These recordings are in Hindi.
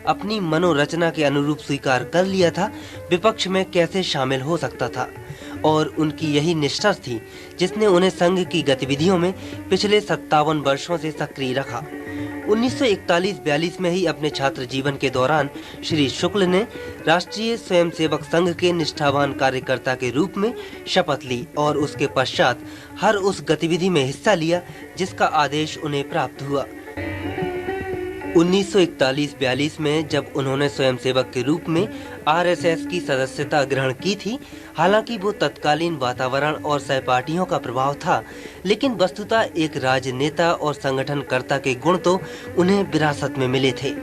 अपनी मनोरचना के अनुरूप स्वीकार कर लिया था, विपक्ष में कैसे शामिल हो सकता था। और उनकी यही निष्ठा थी जिसने उन्हें संघ की गतिविधियों में पिछले 57 वर्षों से सक्रिय रखा। 1941-42 में ही अपने छात्र जीवन के दौरान श्री शुक्ल ने राष्ट्रीय स्वयंसेवक संघ के निष्ठावान कार्यकर्ता के रूप में शपथ ली और उसके पश्चात हर उस गतिविधि में हिस्सा लिया जिसका आदेश उन्हें प्राप्त हुआ। 1941-42 में जब उन्होंने स्वयंसेवक के रूप में आरएसएस की सदस्यता ग्रहण की थी, हालांकि वो तत्कालीन वातावरण और सहपाठियों का प्रभाव था, लेकिन वस्तुतः एक राजनेता और संगठनकर्ता के गुण तो उन्हें विरासत में मिले थे।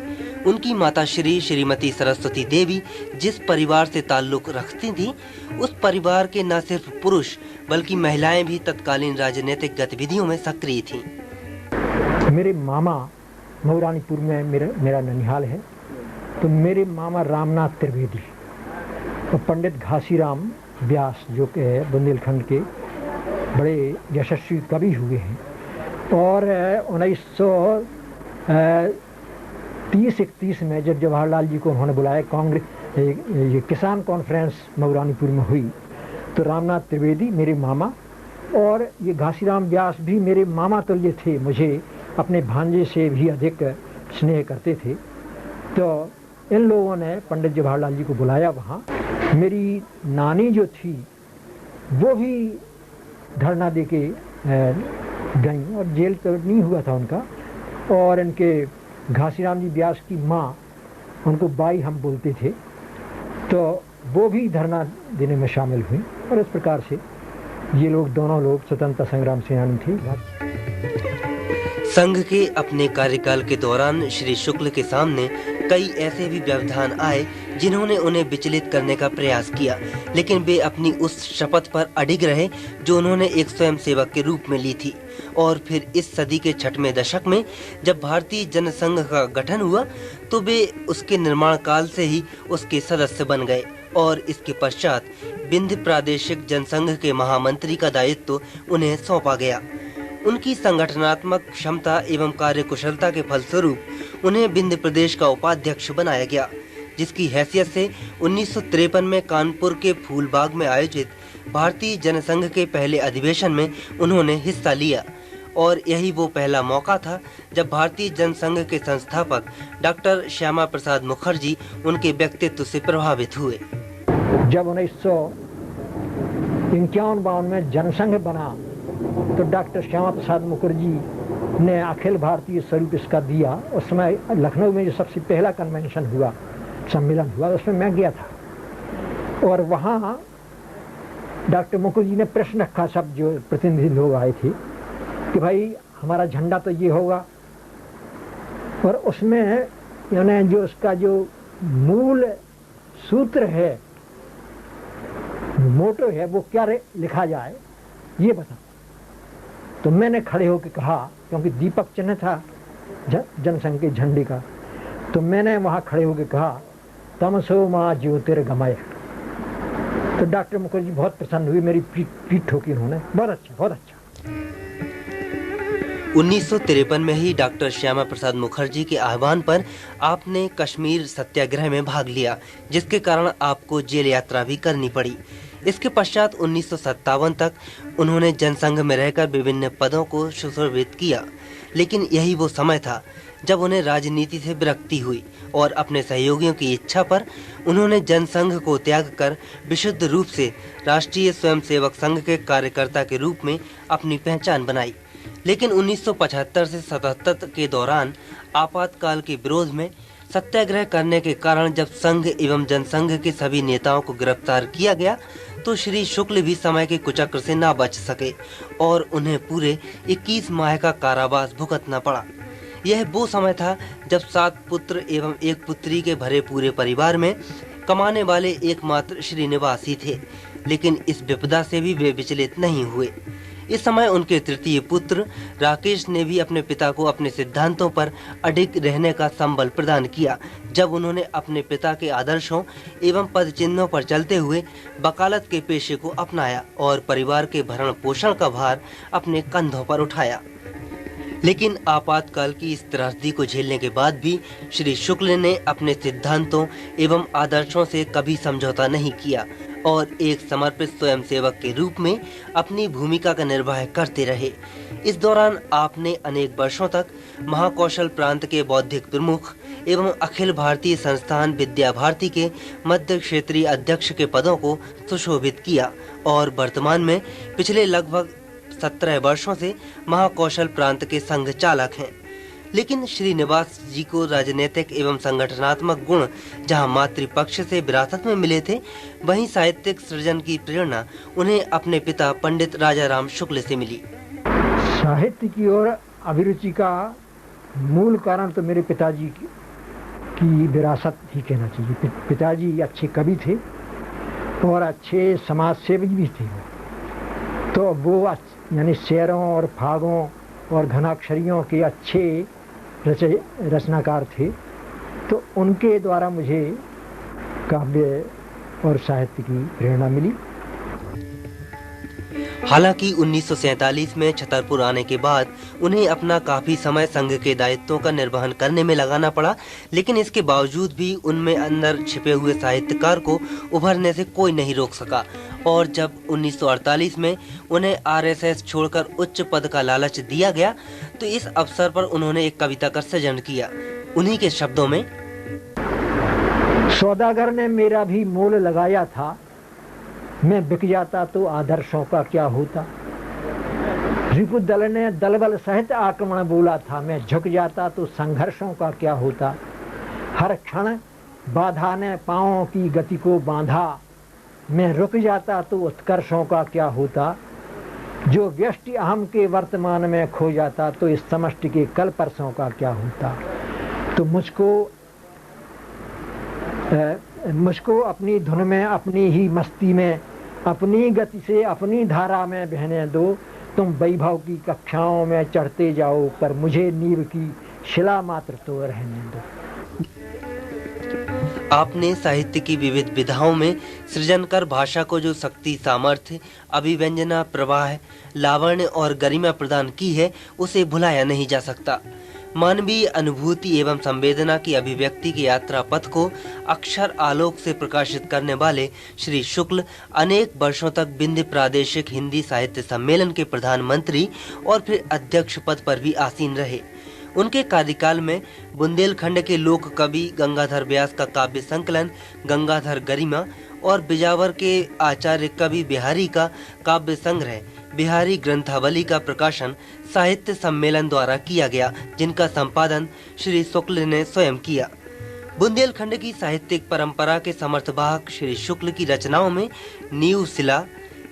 उनकी माता श्रीमती सरस्वती देवी जिस परिवार से ताल्लुक रखती थी, उस परिवार के न सिर्फ पुरुष बल्कि महिलाएं भी तत्कालीन राजनीतिक गतिविधियों में सक्रिय थीं। मेरे मामा मऊरानीपुर में मेरा ननिहाल है, तो मेरे मामा रामनाथ त्रिवेदी और पंडित घासीराम व्यास जो कि बुंदेलखंड के बड़े यशस्वी कवि हुए हैं, और 1930-31 में जब जवाहरलाल जी को उन्होंने बुलाया, कांग्रेस ये किसान कॉन्फ्रेंस मऊरानीपुर में हुई, तो रामनाथ त्रिवेदी मेरे मामा और ये घासीराम व्यास भी मेरे मामा तुल्य थे, मुझे अपने भांजे से भी अधिक स्नेह करते थे। तो इन लोगों ने पंडित जवाहरलाल जी को बुलाया वहाँ। मेरी नानी जो थी वो भी धरना दे के गई और जेल तो नहीं हुआ था उनका, और इनके घासीराम जी व्यास की माँ, उनको बाई हम बोलते थे, तो वो भी धरना देने में शामिल हुई। और इस प्रकार से ये लोग दोनों लोग स्वतंत्रता संग्राम सेनानी थे। संघ के अपने कार्यकाल के दौरान श्री शुक्ल के सामने कई ऐसे भी व्यवधान आए जिन्होंने उन्हें विचलित करने का प्रयास किया, लेकिन वे अपनी उस शपथ पर अडिग रहे जो उन्होंने एक स्वयंसेवक के रूप में ली थी। और फिर इस सदी के 6वें दशक में जब भारतीय जनसंघ का गठन हुआ, तो वे उसके निर्माण काल से ही उसके सदस्य बन गए और इसके पश्चात विंध्य प्रादेशिक जनसंघ के महामंत्री का दायित्व उन्हें सौंपा गया। उनकी संगठनात्मक क्षमता एवं कार्यकुशलता के फलस्वरूप उन्हें विंध्य प्रदेश का उपाध्यक्ष बनाया गया, जिसकी हैसियत से 1953 में कानपुर के फूलबाग में आयोजित भारतीय जनसंघ के पहले अधिवेशन में उन्होंने हिस्सा लिया। और यही वो पहला मौका था जब भारतीय जनसंघ के संस्थापक डॉक्टर श्यामा प्रसाद मुखर्जी उनके व्यक्तित्व से प्रभावित हुए। जब 1951-52 में जनसंघ बना तो डॉक्टर श्यामा प्रसाद मुखर्जी ने अखिल भारतीय स्वरूप इसका दिया। उस समय लखनऊ में जो सबसे पहला कन्वेंशन हुआ, सम्मेलन हुआ, उसमें मैं गया था और वहाँ डॉक्टर मुखर्जी ने प्रश्न रखा, सब जो प्रतिनिधि लोग आए थे, कि भाई हमारा झंडा तो ये होगा, और उसमें यानी जो उसका जो मूल सूत्र है, मोटो है, वो क्या लिखा जाए ये बता। तो मैंने खड़े होकर कहा, क्योंकि दीपक चिन्ह था जनसंघ के झंडे का, तो मैंने वहाँ खड़े होकर कहा, तमसो माँ ज्योतिर्गमय। तो डॉक्टर मुखर्जी बहुत प्रसन्न हुई, मेरी पीठ ठोकी उन्होंने, बहुत अच्छा, बहुत अच्छा। 1953 में ही डॉक्टर श्यामा प्रसाद मुखर्जी के आह्वान पर आपने कश्मीर सत्याग्रह में भाग लिया, जिसके कारण आपको जेल यात्रा भी करनी पड़ी। इसके पश्चात 1957 तक उन्होंने जनसंघ में रहकर विभिन्न पदों को सुशोभित किया, लेकिन यही वो समय था जब उन्हें राजनीति से विरक्ति हुई और अपने सहयोगियों की इच्छा पर उन्होंने जनसंघ को त्याग कर विशुद्ध रूप से राष्ट्रीय स्वयंसेवक संघ के कार्यकर्ता के रूप में अपनी पहचान बनाई। लेकिन 1975 से 77 के दौरान आपातकाल के विरोध में सत्याग्रह करने के कारण जब संघ एवं जनसंघ के सभी नेताओं को गिरफ्तार किया गया, तो श्री शुक्ल भी समय के कुचक्र से ना बच सके और उन्हें पूरे 21 माह का कारावास भुगतना पड़ा। यह वो समय था जब 7 पुत्र एवं 1 पुत्री के भरे पूरे परिवार में कमाने वाले एकमात्र श्रीनिवास ही थे, लेकिन इस विपदा से भी वे विचलित नहीं हुए। इस समय उनके तृतीय पुत्र राकेश ने भी अपने पिता को अपने सिद्धांतों पर अडिग रहने का संबल प्रदान किया, जब उन्होंने अपने पिता के आदर्शों एवं पद चिन्हों पर चलते हुए वकालत के पेशे को अपनाया और परिवार के भरण पोषण का भार अपने कंधों पर उठाया। लेकिन आपातकाल की इस त्रासदी को झेलने के बाद भी श्री शुक्ल ने अपने सिद्धांतों एवं आदर्शों से कभी समझौता नहीं किया और एक समर्पित स्वयंसेवक के रूप में अपनी भूमिका का निर्वाह करते रहे। इस दौरान आपने अनेक वर्षों तक महाकौशल प्रांत के बौद्धिक प्रमुख एवं अखिल भारतीय संस्थान विद्या भारती के मध्य क्षेत्रीय अध्यक्ष के पदों को सुशोभित किया और वर्तमान में पिछले लगभग 17 वर्षों से महाकौशल प्रांत के संघ चालक हैं। लेकिन श्रीनिवास जी को राजनीतिक एवं संगठनात्मक गुण जहां मातृपक्ष से विरासत में मिले थे, वहीं साहित्यिक सृजन की प्रेरणा उन्हें अपने पिता पंडित राजाराम शुक्ल से मिली। साहित्य की ओर अभिरुचि का मूल कारण तो मेरे पिताजी की विरासत ही कहना चाहिए। पिताजी अच्छे कवि थे और अच्छे समाज सेवक भी थे, तो वो यानी शेरों और फागों और घनाक्षरियों के अच्छे रचनाकार थे, तो उनके द्वारा मुझे काव्य और साहित्य की प्रेरणा मिली। हालांकि 1947 में छतरपुर आने के बाद उन्हें अपना काफी समय संघ के दायित्वों का निर्वहन करने में लगाना पड़ा, लेकिन इसके बावजूद भी उनमें अंदर छिपे हुए साहित्यकार को उभरने से कोई नहीं रोक सका और जब 1948 में उन्हें आरएसएस छोड़कर उच्च पद का लालच दिया गया तो इस अवसर पर उन्होंने एक कविता का सृजन किया। उन्हीं के शब्दों में, सौदागर ने मेरा भी मोल लगाया था, मैं बिक जाता तो आदर्शों का क्या होता। रिपुदल ने दलबल सहित आक्रमण बोला था, मैं झुक जाता तो संघर्षों का क्या होता। हर क्षण बाधा ने पांवों की गति को बांधा, मैं रुक जाता तो उत्कर्षों का क्या होता। जो व्यष्टि अहम के वर्तमान में खो जाता तो इस समष्टि के कल परसों का क्या होता। तो मुझको अपनी धुन में, अपनी ही मस्ती में, अपनी गति से अपनी धारा में बहने दो। तुम वैभव की कक्षाओं में चढ़ते जाओ, पर मुझे नींव की शिला मात्र तो रहने दो। आपने साहित्य की विविध विधाओं में सृजन कर भाषा को जो शक्ति, सामर्थ्य, अभिव्यंजना, प्रवाह, लावण्य और गरिमा प्रदान की है, उसे भुलाया नहीं जा सकता। मानवीय अनुभूति एवं संवेदना की अभिव्यक्ति के यात्रा पथ को अक्षर आलोक से प्रकाशित करने वाले श्री शुक्ल अनेक वर्षों तक विंध्य प्रादेशिक हिंदी साहित्य सम्मेलन के प्रधानमंत्री और फिर अध्यक्ष पद पर भी आसीन रहे। उनके कार्यकाल में बुंदेलखंड के लोक कवि गंगाधर व्यास का काव्य संकलन गंगाधर गरिमा और बिजावर के आचार्य कवि बिहारी का काव्य संग्रह बिहारी ग्रंथावली का प्रकाशन साहित्य सम्मेलन द्वारा किया गया, जिनका संपादन श्री शुक्ल ने स्वयं किया। बुंदेलखंड की साहित्यिक परंपरा के समर्थवाहक श्री शुक्ल की रचनाओं में नींव शिला,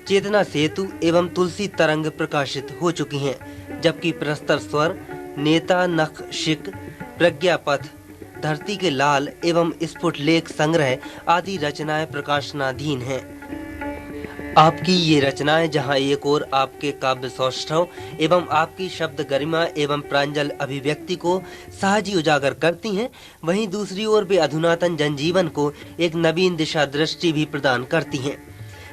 चेतना सेतु एवं तुलसी तरंग प्रकाशित हो चुकी हैं, जबकि प्रस्तर स्वर, नेता नख शिक, प्रज्ञापथ, धरती के लाल एवं स्फुट लेख संग्रह आदि रचनाएं प्रकाशनाधीन हैं। आपकी ये रचनाएं जहां एक ओर आपके काव्य सौष्ठव एवं आपकी शब्द गरिमा एवं प्रांजल अभिव्यक्ति को सहज ही उजागर करती हैं, वहीं दूसरी ओर वे अधुनातन जनजीवन को एक नवीन दिशा दृष्टि भी प्रदान करती हैं।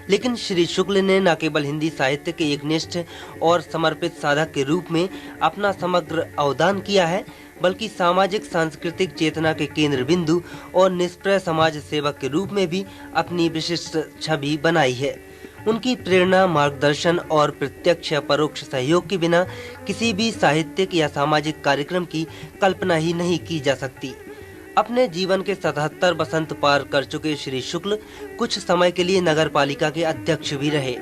लेकिन श्री शुक्ल ने न केवल हिंदी साहित्य के एक निष्ठ और समर्पित साधक के रूप में अपना समग्र अवदान किया है, बल्कि सामाजिक सांस्कृतिक चेतना के केंद्र बिंदु और निष्प्रय समाज सेवक के रूप में भी अपनी विशिष्ट छवि बनाई है। उनकी प्रेरणा, मार्गदर्शन और प्रत्यक्ष या परोक्ष सहयोग के बिना किसी भी साहित्यिक या सामाजिक कार्यक्रम की कल्पना ही नहीं की जा सकती। अपने जीवन के 77 वसंत पार कर चुके श्री शुक्ल कुछ समय के लिए नगर पालिका के अध्यक्ष भी रहे।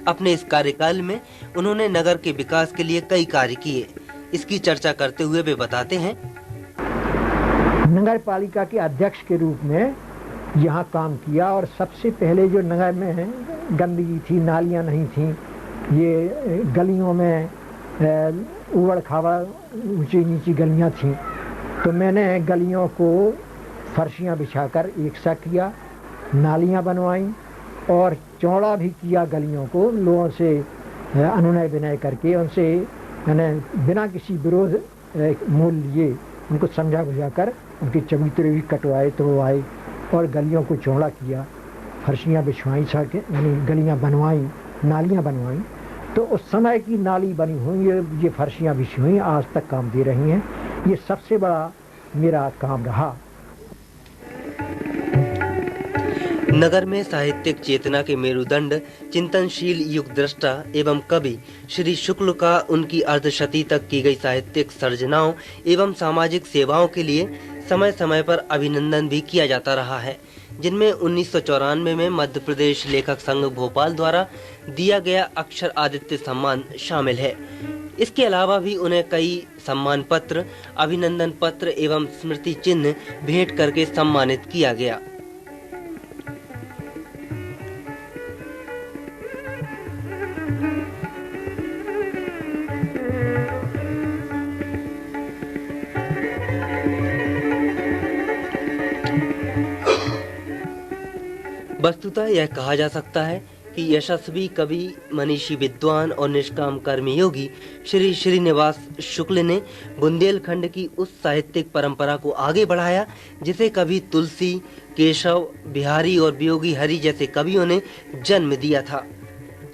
अपने इस कार्यकाल में उन्होंने नगर के विकास के लिए कई कार्य किए। इसकी चर्चा करते हुए वे बताते हैं, नगर पालिका के अध्यक्ष के रूप में यहाँ काम किया और सबसे पहले जो नगर में गंदगी थी, नालियाँ नहीं थी, ये गलियों में उबड़ खाबड़ ऊंची नीची गलियाँ थीं, तो मैंने गलियों को फर्शियाँ बिछाकर एक सा किया, नालियाँ बनवाई और चौड़ा भी किया गलियों को, लोगों से अनुनय विनय करके उनसे मैंने बिना किसी विरोध मूल लिए उनको समझा बुझाकर उनके चबूतरे भी कटवाए तोड़वाए और गलियों को चौड़ा किया, फर्शियाँ बिछवाई, सड़कें यानी गलियाँ बनवाई, नालियाँ बनवाई तो उस समय की नाली बनी हुई है, ये फर्शियाँ बिछी हुई आज तक काम दे रही हैं। ये सबसे बड़ा मेरा काम रहा। नगर में साहित्यिक चेतना के मेरुदंड, चिंतनशील युग दृष्टा एवं कवि श्री शुक्ल का उनकी अर्धशती तक की गई साहित्यिक सर्जनाओं एवं सामाजिक सेवाओं के लिए समय समय पर अभिनंदन भी किया जाता रहा है, जिनमें 1994 में मध्य प्रदेश लेखक संघ भोपाल द्वारा दिया गया अक्षर आदित्य सम्मान शामिल है। इसके अलावा भी उन्हें कई सम्मान पत्र, अभिनंदन पत्र एवं स्मृति चिन्ह भेंट करके सम्मानित किया गया। वस्तुतः यह कहा जा सकता है कि यशस्वी कवि, मनीषी विद्वान और निष्काम कर्मी योगी श्री श्रीनिवास शुक्ल ने बुंदेलखंड की उस साहित्यिक परंपरा को आगे बढ़ाया जिसे कवि तुलसी, केशव, बिहारी और वियोगी हरि जैसे कवियों ने जन्म दिया था।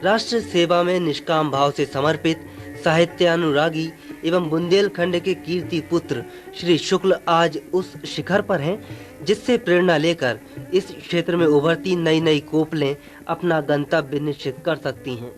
राष्ट्र सेवा में निष्काम भाव से समर्पित साहित्यानुरागी एवं बुंदेलखंड के कीर्ति पुत्र श्री शुक्ल आज उस शिखर पर हैं जिससे प्रेरणा लेकर इस क्षेत्र में उभरती नई नई कोपलें अपना गंतव्य निश्चित कर सकती हैं।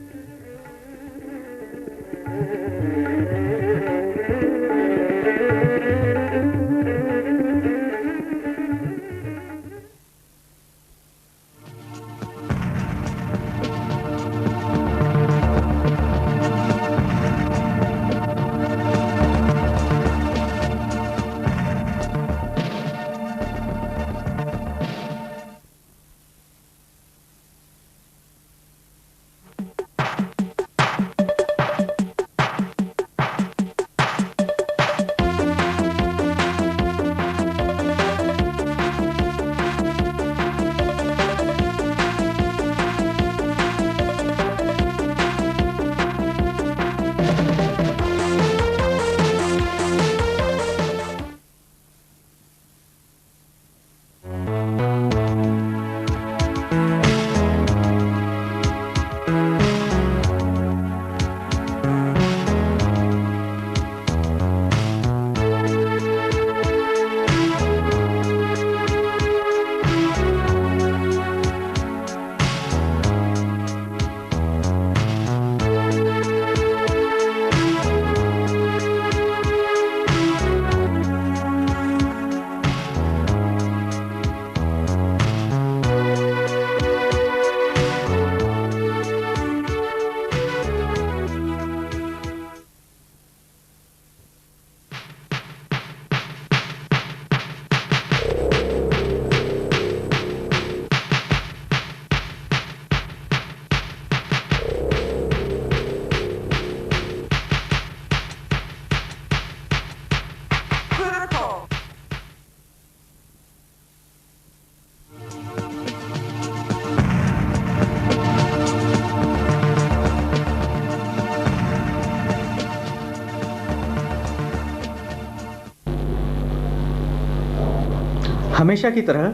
हमेशा की तरह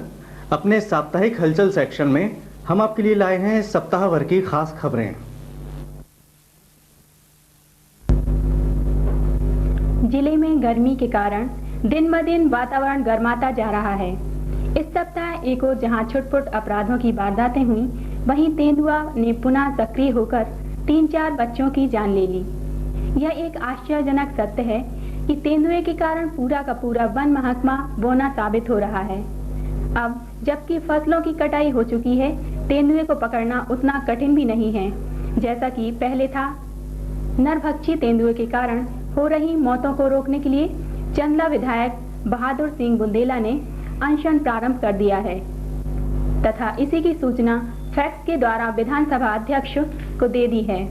अपने साप्ताहिक हलचल सेक्शन में हम आपके लिए लाए हैं सप्ताह भर की खास खबरें। जिले में गर्मी के कारण दिन ब दिन वातावरण गर्माता जा रहा है। इस सप्ताह एक और जहां छुटपुट अपराधों की वारदातें हुई, वहीं तेंदुआ ने पुनः सक्रिय होकर 3-4 बच्चों की जान ले ली। यह एक आश्चर्यजनक सत्य है कि तेंदुए के कारण पूरा का पूरा वन महकमा बोना साबित हो रहा है। अब जबकि फसलों की कटाई हो चुकी है, तेंदुए को पकड़ना उतना कठिन भी नहीं है जैसा कि पहले था। नरभक्षी तेंदुए के कारण हो रही मौतों को रोकने के लिए चंदला विधायक बहादुर सिंह बुंदेला ने अनशन प्रारंभ कर दिया है तथा इसी की सूचना फैक्स के द्वारा विधानसभा अध्यक्ष को दे दी है।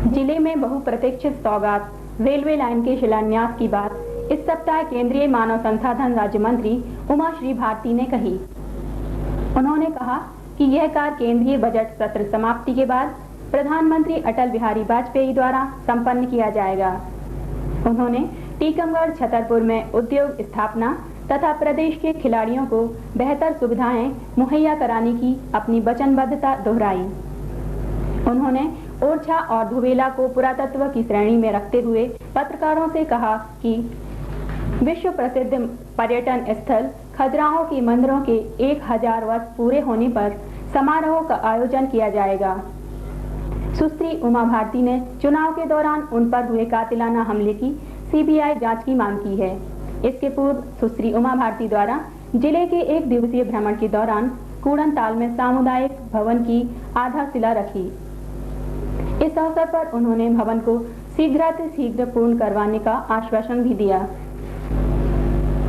जिले में बहुप्रतीक्षित सौगात रेलवे लाइन के शिलान्यास की बात इस सप्ताह केंद्रीय मानव संसाधन राज्य मंत्री उमा श्री भारती ने कही। उन्होंने कहा कि यह कार्य केंद्रीय बजट सत्र समाप्ति के बाद प्रधानमंत्री अटल बिहारी वाजपेयी द्वारा संपन्न किया जाएगा। उन्होंने टीकमगढ़ छतरपुर में उद्योग स्थापना तथा प्रदेश के खिलाड़ियों को बेहतर सुविधाएं मुहैया कराने की अपनी वचनबद्धता दोहराई। उन्होंने ओरछा और धुबेला को पुरातत्व की श्रेणी में रखते हुए पत्रकारों से कहा कि विश्व प्रसिद्ध पर्यटन स्थल खजुराहो के मंदिरों के 1000 वर्ष पूरे होने पर समारोह का आयोजन किया जाएगा। सुश्री उमा भारती ने चुनाव के दौरान उन पर हुए कातिलाना हमले की सीबीआई जांच की मांग की है। इसके पूर्व सुश्री उमा भारती द्वारा जिले के 1 दिवसीय भ्रमण के दौरान कूड़नताल में सामुदायिक भवन की आधारशिला रखी। इस अवसर पर उन्होंने भवन को शीघ्र पूर्ण करवाने का आश्वासन भी दिया।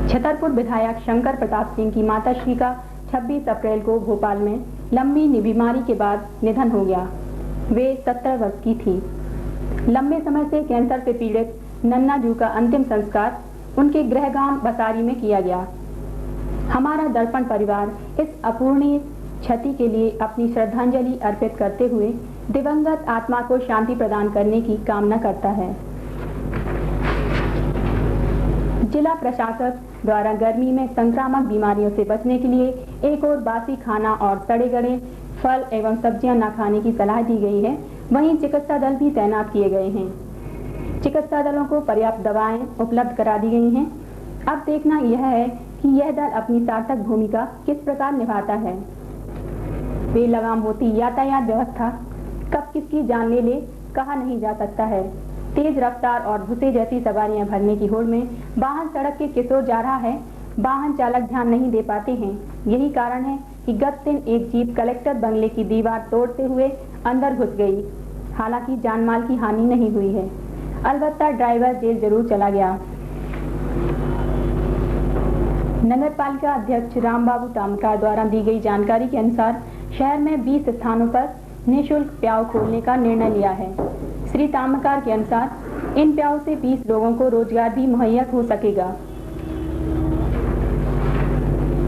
छतरपुर विधायक शंकर प्रताप सिंह की माताश्री का 26 अप्रैल को भोपाल में लंबी बीमारी के बाद निधन हो गया। वे 70 वर्ष की थी। लंबे समय से कैंसर से पीड़ित नन्ना जू का अंतिम संस्कार उनके गृहगाम बसारी में किया गया। हमारा दर्पण परिवार इस अपूर्णीय क्षति के लिए अपनी श्रद्धांजलि अर्पित करते हुए दिवंगत आत्मा को शांति प्रदान करने की कामना करता है। जिला प्रशासक द्वारा गर्मी में संक्रामक बीमारियों से बचने के लिए एक और बासी खाना और सड़े गले फल एवं सब्जियां न खाने की सलाह दी गई है। वहीं चिकित्सा दल भी तैनात किए गए हैं। चिकित्सा दलों को पर्याप्त दवाएं उपलब्ध करा दी गई हैं। अब देखना यह है कि यह दल अपनी सार्थक भूमिका किस प्रकार निभाता है। बेलगाम होती यातायात व्यवस्था कब किसकी जान ले ले कहा नहीं जा सकता है। तेज रफ्तार और भूसे जैसी सवारियां भरने की होड़ में वाहन सड़क के किसोर जा रहा है। वाहन चालक ध्यान नहीं दे पाते हैं। यही कारण है कि गत दिन एक जीप कलेक्टर बंगले की दीवार तोड़ते हुए अंदर घुस गई। हालांकि जानमाल की हानि नहीं हुई है। अलबत्ता ड्राइवर जेल जरूर चला गया। नगर पालिका अध्यक्ष रामबाबू तामकार द्वारा दी गई जानकारी के अनुसार शहर में 20 स्थानों पर निःशुल्क प्याऊ खोलने का निर्णय लिया है। श्री तामकार के अनुसार इन प्याऊ से 20 लोगों को रोजगार भी मुहैया हो सकेगा।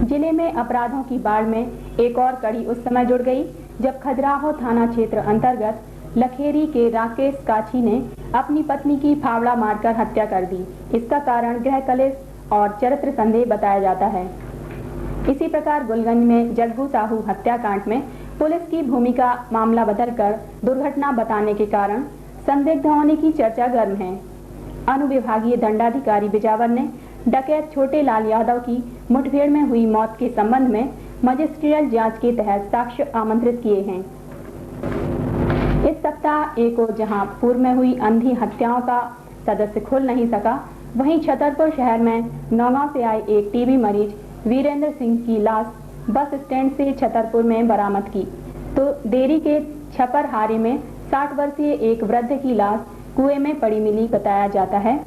जिले में अपराधों की बाढ़ में एक और कड़ी उस समय जुड़ गई जब खजुराहो थाना क्षेत्र अंतर्गत लखेरी के राकेश काछी ने अपनी पत्नी की फावड़ा मारकर हत्या कर दी। इसका कारण गृह कलेश और चरित्र संदेह बताया जाता है। इसी प्रकार गुलगंज में जग्गू साहू हत्याकांड में पुलिस की भूमिका मामला बदलकर दुर्घटना बताने के कारण संदिग्ध होने की चर्चा गर्म है। अनुविभागीय दंडाधिकारी बिजावर ने डकैत छोटे लाल यादव की मुठभेड़ में हुई मौत के संबंध में मजिस्ट्रियल जांच के तहत साक्ष्य आमंत्रित किए हैं। इस सप्ताह एक और जहां पूर्व में हुई अंधी हत्याओं का सदस्य खुल नहीं सका, वहीं छतरपुर शहर में नौगांव से आए एक टीबी मरीज वीरेंद्र सिंह की लाश बस स्टैंड से छतरपुर में बरामद की, तो देरी के छपरहारे में 60 वर्षीय एक वृद्ध की लाश कुएं में पड़ी मिली बताया जाता है।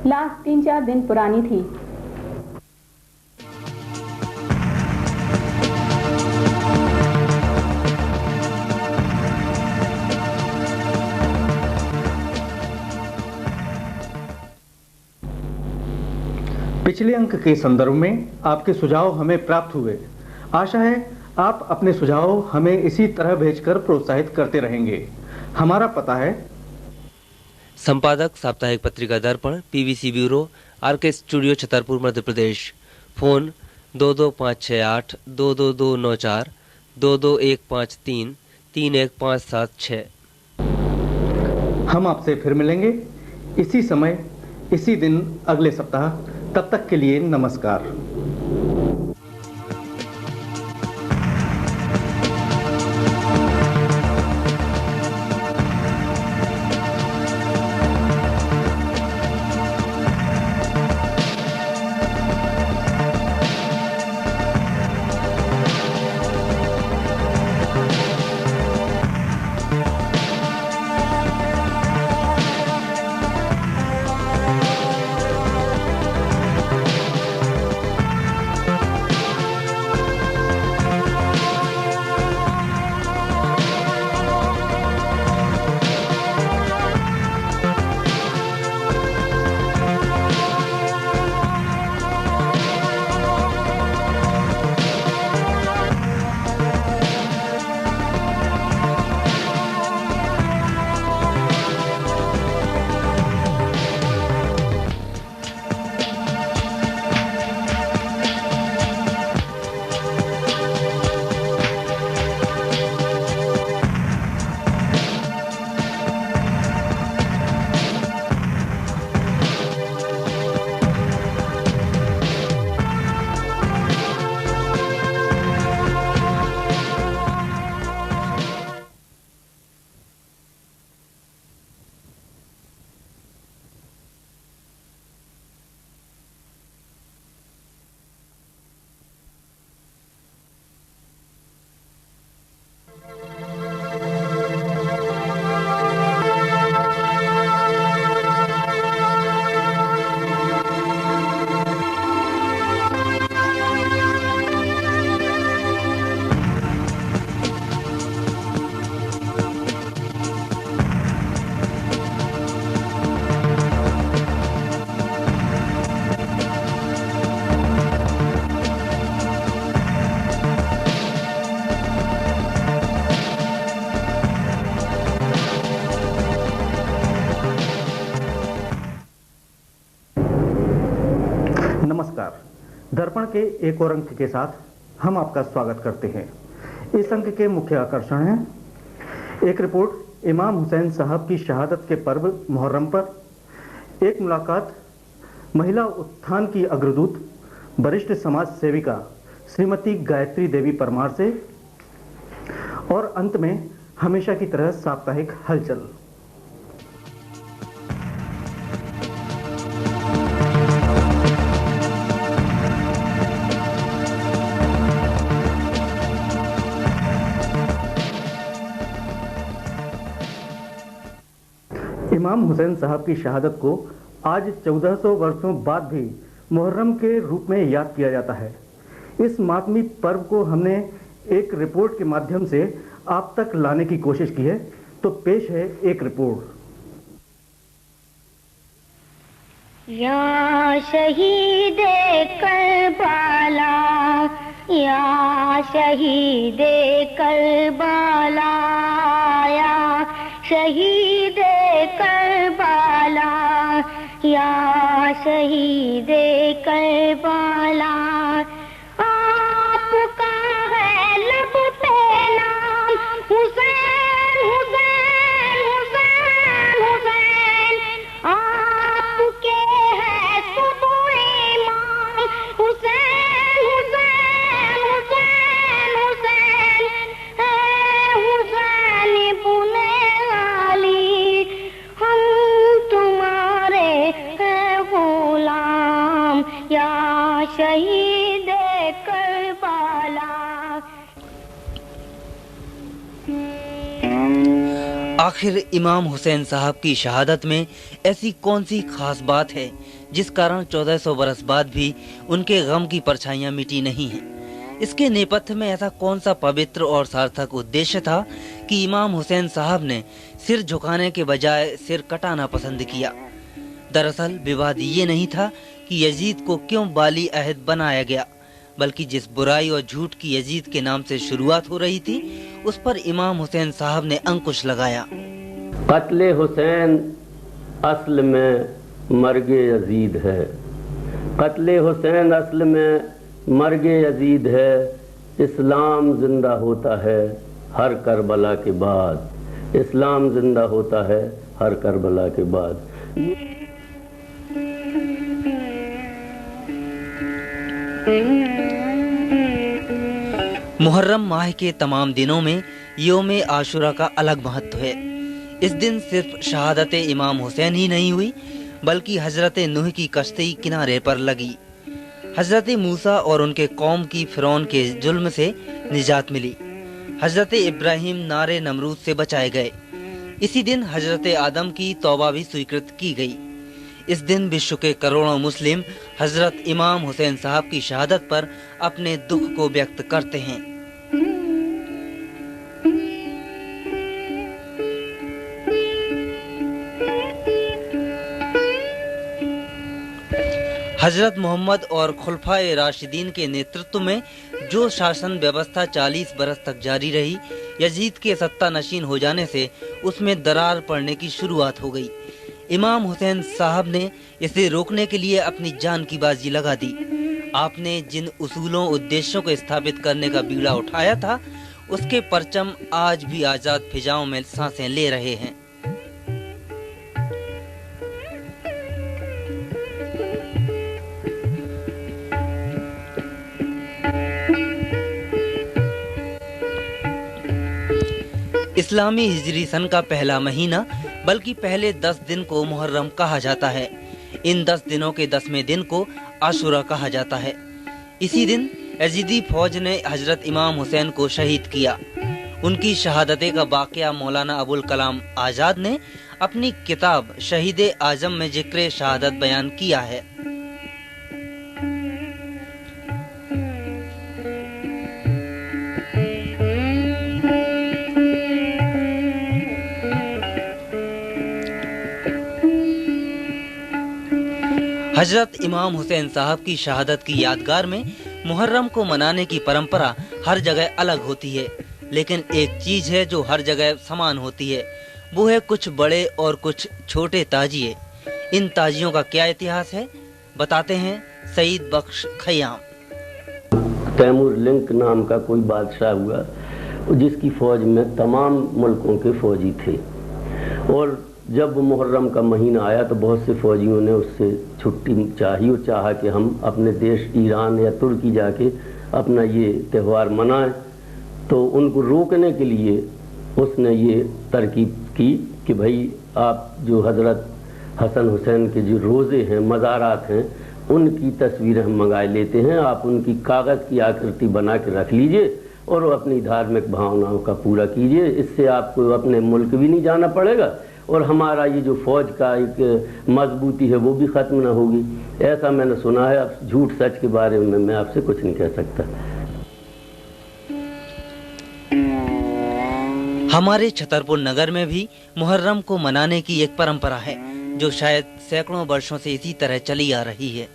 लाश 3-4 दिन पुरानी थी। पिछले अंक के संदर्भ में आपके सुझाव हमें प्राप्त हुए। आशा है आप अपने सुझाव हमें इसी तरह भेजकर प्रोत्साहित करते रहेंगे। हमारा पता है संपादक साप्ताहिक पत्रिका Darpan, PVC bureau, RK studio, Chhatarpur, Madhya Pradesh. Phone 22568 22294 22153 31576। हम आपसे फिर मिलेंगे इसी समय इसी दिन अगले सप्ताह। तब तक के लिए नमस्कार। दर्पण के एक और अंक के साथ हम आपका स्वागत करते हैं। इस अंक के मुख्य आकर्षण हैं एक रिपोर्ट इमाम हुसैन साहब की शहादत के पर्व मुहर्रम पर, एक मुलाकात महिला उत्थान की अग्रदूत वरिष्ठ समाज सेविका श्रीमती गायत्री देवी परमार से, और अंत में हमेशा की तरह साप्ताहिक हलचल। इमाम हुसैन साहब की शहादत को आज 1400 वर्षों बाद भी मुहर्रम के रूप में याद किया जाता है। इस मातमी पर्व को हमने एक रिपोर्ट के माध्यम से आप तक लाने की कोशिश की है, तो पेश है एक रिपोर्ट। या शहीदे करबला, या शहीदे करबला, या शहीदे करबला, या शहीदे करबला, आपका है लब पे नाम हुसैन, हुसैन, हुसैन, हुसैन, आपके है सुबह इमाम हुसैन, हुसैन, हुसैन, हुसैन, है हुसैन पुने वाली, हम तुम्हारे हैं गुलाम, या शहीद करबला। आखिर इमाम हुसैन साहब की शहादत में ऐसी कौन सी खास बात है जिस कारण 1400 बरस बाद भी उनके गम की परछाइयां मिटी नहीं हैं? इसके नेपथ्य में ऐसा कौन सा पवित्र और सार्थक उद्देश्य था कि इमाम हुसैन साहब ने सिर झुकाने के बजाय सिर कटाना पसंद किया? दरअसल विवाद ये नहीं था कि यजीद को क्यों बाली अहद बनाया गया, बल्कि जिस बुराई और झूठ की यजीद के नाम से शुरुआत हो रही थी उस पर इमाम हुसैन साहब ने अंकुश लगाया। कत्ले हुसैन असल में मर्गे यजीद है, कत्ले हुसैन असल में मर्गे यजीद है, इस्लाम जिंदा होता है हर करबला के बाद, इस्लाम जिंदा होता है हर करबला के बाद। मुहर्रम माह के तमाम दिनों में यौम आशुरा का अलग महत्व है। इस दिन सिर्फ शहादत इमाम हुसैन ही नहीं हुई, बल्कि हजरत नूह की कश्ती किनारे पर लगी। हजरत मूसा और उनके कौम की फिरौन के जुल्म से निजात मिली। हजरत इब्राहिम नारे नमरूद से बचाए गए। इसी दिन हजरत आदम की तौबा भी स्वीकृत की गई। इस दिन विश्व के करोड़ों मुस्लिम हजरत इमाम हुसैन साहब की शहादत पर अपने दुख को व्यक्त करते हैं। हजरत मोहम्मद और खुलफाए राशिदीन के नेतृत्व में जो शासन व्यवस्था 40 बरस तक जारी रही, यजीद के सत्ता नशीन हो जाने से उसमें दरार पड़ने की शुरुआत हो गई। इमाम हुसैन साहब ने इसे रोकने के लिए अपनी जान की बाजी लगा दी। आपने जिन उसूलों उद्देश्यों को स्थापित करने का बीड़ा उठाया था, उसके परचम आज भी आजाद फिजाओं में सांसें ले रहे हैं। इस्लामी हिजरी सन का पहला महीना बल्कि पहले 10 दिन को मुहर्रम कहा जाता है। इन 10 दिनों के 10वें दिन को आशुरा कहा जाता है। इसी दिन यजीदी फौज ने हजरत इमाम हुसैन को शहीद किया। उनकी शहादते का वाकया मौलाना अबुल कलाम आजाद ने अपनी किताब शहीद आजम में जिक्र शहादत बयान किया है। हजरत इमाम हुसैन साहब की शहादत की यादगार में मुहर्रम को मनाने की परंपरा हर जगह अलग होती है, लेकिन एक चीज है जो हर जगह समान होती है, वो है कुछ बड़े और कुछ छोटे ताजिए। इन ताजियों का क्या इतिहास है, बताते हैं सईद बख्श खयाम। तैमूर लिंक नाम का कोई बादशाह हुआ, जिसकी फौज में तमाम मुल्कों के फौजी थे। और जब मुहर्रम का महीना आया तो बहुत से फौजियों ने उससे छुट्टी चाही और चाहा कि हम अपने देश ईरान या तुर्की जाके अपना ये त्यौहार मनाएं। तो उनको रोकने के लिए उसने ये तरकीब की कि भाई आप जो हज़रत हसन हुसैन के जो रोज़े हैं, मज़ारात हैं, उनकी तस्वीरें हम मंगा लेते हैं, आप उनकी कागज़ की आकृति बना के रख लीजिए और अपनी धार्मिक भावनाओं का पूरा कीजिए। इससे आपको अपने मुल्क भी नहीं जाना पड़ेगा और हमारा ये जो फ़ौज का एक मजबूती है वो भी ख़त्म ना होगी। ऐसा मैंने सुना है। अब झूठ सच के बारे में मैं आपसे कुछ नहीं कह सकता। हमारे छतरपुर नगर में भी मुहर्रम को मनाने की एक परंपरा है जो शायद सैकड़ों वर्षों से इसी तरह चली आ रही है।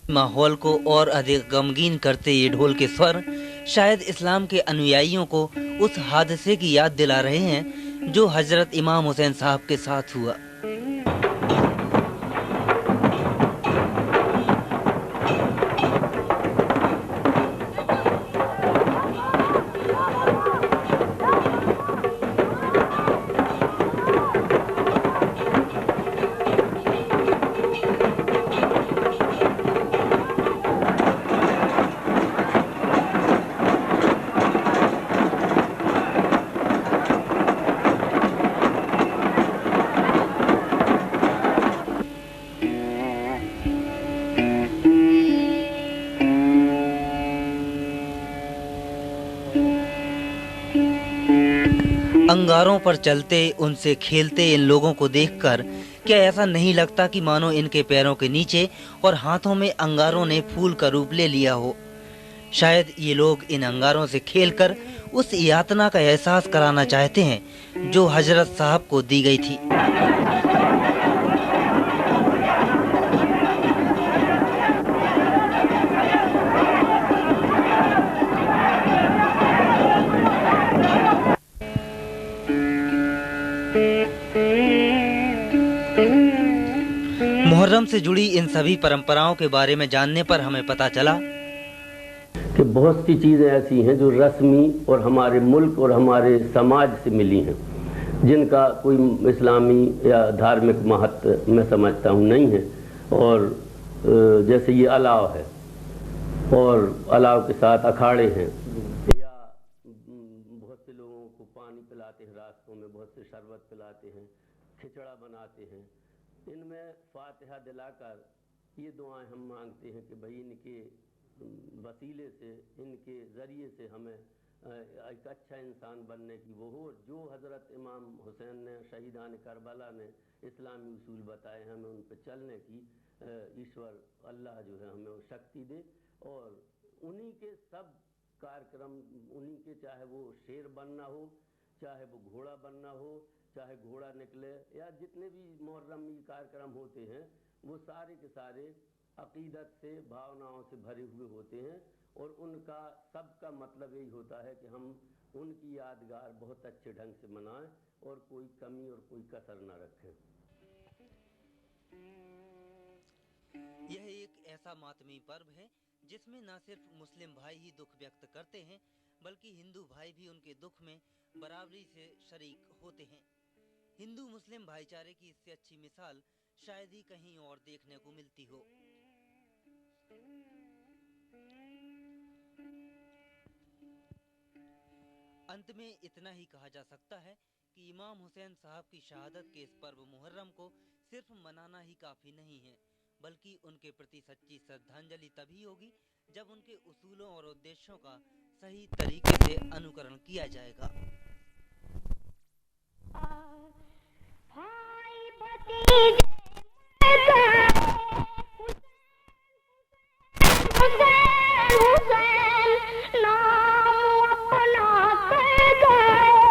माहौल को और अधिक गमगीन करते ये ढोल के स्वर शायद इस्लाम के अनुयायियों को उस हादसे की याद दिला रहे हैं जो हजरत इमाम हुसैन साहब के साथ हुआ। अंगारों पर चलते, उनसे खेलते इन लोगों को देखकर क्या ऐसा नहीं लगता कि मानो इनके पैरों के नीचे और हाथों में अंगारों ने फूल का रूप ले लिया हो। शायद ये लोग इन अंगारों से खेलकर उस यातना का एहसास कराना चाहते हैं जो हजरत साहब को दी गई थी। मुहर्रम से जुड़ी इन सभी परंपराओं के बारे में जानने पर हमें पता चला कि बहुत सी चीज़ें ऐसी हैं जो रस्मी और हमारे मुल्क और हमारे समाज से मिली हैं, जिनका कोई इस्लामी या धार्मिक महत्व मैं समझता हूँ नहीं है। और जैसे ये अलाव है और अलाव के साथ अखाड़े हैं, या बहुत से लोगों को पानी पिलाते हैं रास्तों में, बहुत से शरबत पिलाते हैं, खिचड़ा बनाते हैं। इनमें फातिहा दिलाकर ये दुआएं हम मांगते हैं कि भाई इनके वसीले से, इनके ज़रिए से हमें एक अच्छा इंसान बनने की वो हो, जो हज़रत इमाम हुसैन ने, शहीदान करबला ने इस्लामी उसूल बताए हैं, हमें उन पर चलने की ईश्वर अल्लाह जो है हमें वो शक्ति दे। और उन्हीं के सब कार्यक्रम, उन्हीं के, चाहे वो शेर बनना हो, चाहे वो घोड़ा बनना हो, चाहे घोड़ा निकले, या जितने भी मुहर्रमी कार्यक्रम होते हैं वो सारे के सारे अकीदत से, भावनाओं से भरे हुए होते हैं। और उनका सबका मतलब यही होता है कि हम उनकी यादगार बहुत अच्छे ढंग से मनाएं और कोई कमी और कोई कसर न रखें। यह एक ऐसा मातमी पर्व है जिसमें न सिर्फ मुस्लिम भाई ही दुख व्यक्त करते हैं बल्कि हिंदू भाई भी उनके दुख में बराबरी से शरीक होते हैं। हिंदू मुस्लिम भाईचारे की इससे अच्छी मिसाल शायद ही कहीं और देखने को मिलती हो। अंत में इतना ही कहा जा सकता है कि इमाम हुसैन साहब की शहादत के इस पर्व मुहर्रम को सिर्फ मनाना ही काफी नहीं है, बल्कि उनके प्रति सच्ची श्रद्धांजलि तभी होगी जब उनके उसूलों और उद्देश्यों का सही तरीके से अनुकरण किया जाएगा। कीजिए।